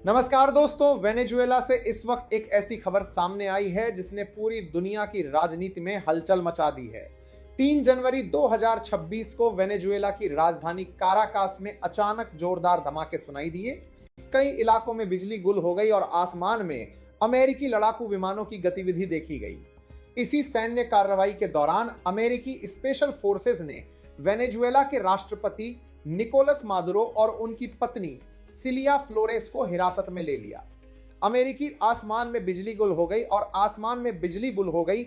नमस्कार दोस्तों, वेनेजुएला से इस वक्त एक ऐसी खबर सामने आई है जिसने पूरी दुनिया की राजनीति में हलचल मचा दी है। 3 जनवरी 2026 को वेनेजुएला की राजधानी काराकास में अचानक जोरदार धमाके सुनाई दिए। कई इलाकों में बिजली गुल हो गई और आसमान में अमेरिकी लड़ाकू विमानों की गतिविधि देखी गई। इसी सैन्य कार्रवाई के दौरान अमेरिकी स्पेशल फोर्सेज ने वेनेजुएला के राष्ट्रपति निकोलस मादुरो और उनकी पत्नी सिलिया फ्लोरेस को हिरासत में ले लिया। अमेरिकी आसमान में बिजली गुल हो गई और आसमान में बिजली गुल हो गई।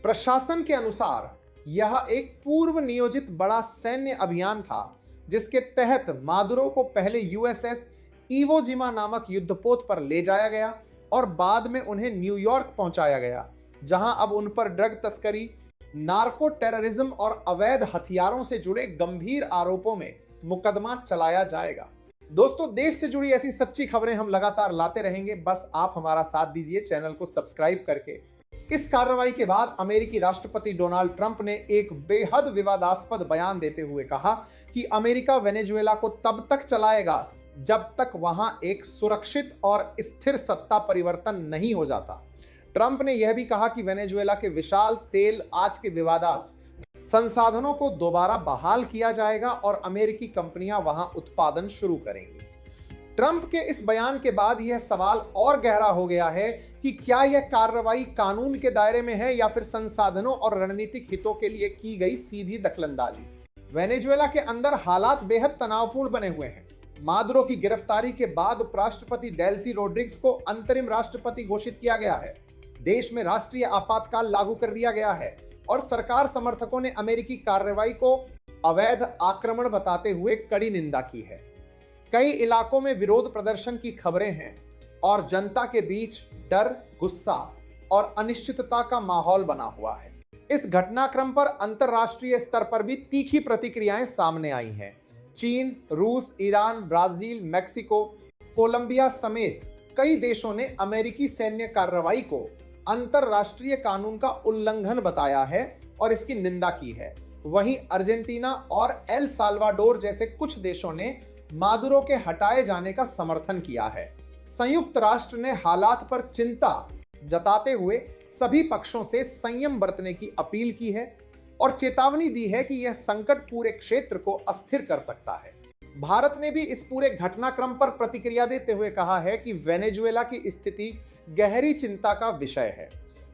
प्रशासन के अनुसार यह एक पूर्व नियोजित बड़ा सैन्य अभियान था जिसके तहत मादुरो को पहले यूएसएस इवो जिमा नामक युद्धपोत पर ले जाया गया और बाद में उन्हें न्यूयॉर्क पहुंचाया गया, जहां अब उन पर ड्रग तस्करी, नार्को टेररिज्म और अवैध हथियारों से जुड़े गंभीर आरोपों में मुकदमा चलाया जाएगा। दोस्तों, देश से जुड़ी ऐसी सच्ची खबरें हम लगातार लाते रहेंगे, बस आप हमारा साथ दीजिए चैनल को सब्सक्राइब करके। इस कार्रवाई के बाद अमेरिकी राष्ट्रपति डोनाल्ड ट्रंप ने एक बेहद विवादास्पद बयान देते हुए कहा कि अमेरिका वेनेजुएला को तब तक चलाएगा जब तक वहां एक सुरक्षित और स्थिर सत्ता परिवर्तन नहीं हो जाता। ट्रंप ने यह भी कहा कि वेनेजुएला के विशाल तेल आज के विवादास्पद संसाधनों को दोबारा बहाल किया जाएगा और अमेरिकी कंपनियां वहां उत्पादन शुरू करेंगी। ट्रंप के इस बयान के बाद यह सवाल और गहरा हो गया है कि क्या यह कार्रवाई कानून के दायरे में है या फिर संसाधनों और रणनीतिक हितों के लिए की गई सीधी दखलंदाजी। वेनेजुएला के अंदर हालात बेहद तनावपूर्ण बने हुए हैं। मादुरो की गिरफ्तारी के बाद उपराष्ट्रपति डेल्सी रोड्रिग्स को अंतरिम राष्ट्रपति घोषित किया गया है। देश में राष्ट्रीय आपातकाल लागू कर दिया गया है और सरकार समर्थकों ने अमेरिकी कार्रवाई को अवैध आक्रमण बताते हुए कड़ी निंदा की है। कई इलाकों में विरोध प्रदर्शन की खबरें हैं और जनता के बीच डर, गुस्सा और अनिश्चितता का माहौल बना हुआ है। इस घटनाक्रम पर अंतरराष्ट्रीय स्तर पर भी तीखी प्रतिक्रियाएं सामने आई हैं। चीन, रूस, ईरान, ब्राजील, मेक्सिको, कोलंबिया समेत कई देशों ने अमेरिकी सैन्य कार्रवाई को अंतरराष्ट्रीय कानून का उल्लंघन बताया है और इसकी निंदा की है। वहीं अर्जेंटीना और एल साल्वाडोर जैसे कुछ देशों ने मादुरो के हटाए जाने का समर्थन किया है। संयुक्त राष्ट्र ने हालात पर चिंता जताते हुए सभी पक्षों से संयम बरतने की अपील की है और चेतावनी दी है कि यह संकट पूरे क्षेत्र को अस्थिर कर सकता है। भारत ने भी इस पूरे घटनाक्रम पर प्रतिक्रिया देते हुए कहा है कि वेनेजुएला की स्थिति गहरी चिंता का विषय है।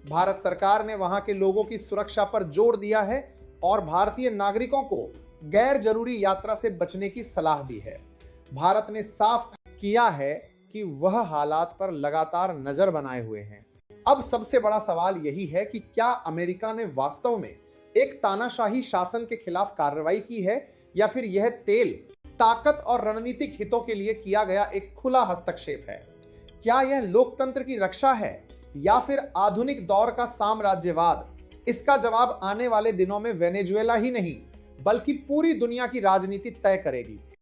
भारत सरकार ने वहां के लोगों की सुरक्षा पर जोर दिया है और भारतीय नागरिकों को गैर जरूरी यात्रा से बचने की सलाह दी है। भारत ने साफ किया है कि वह हालात पर लगातार नजर बनाए हुए हैं। अब सबसे बड़ा सवाल यही है कि क्या अमेरिका ने वास्तव में एक तानाशाही शासन के खिलाफ कार्रवाई की है या फिर यह तेल, ताकत और रणनीतिक हितों के लिए किया गया एक खुला हस्तक्षेप है। क्या यह लोकतंत्र की रक्षा है या फिर आधुनिक दौर का साम्राज्यवाद? इसका जवाब आने वाले दिनों में वेनेजुएला ही नहीं बल्कि पूरी दुनिया की राजनीति तय करेगी।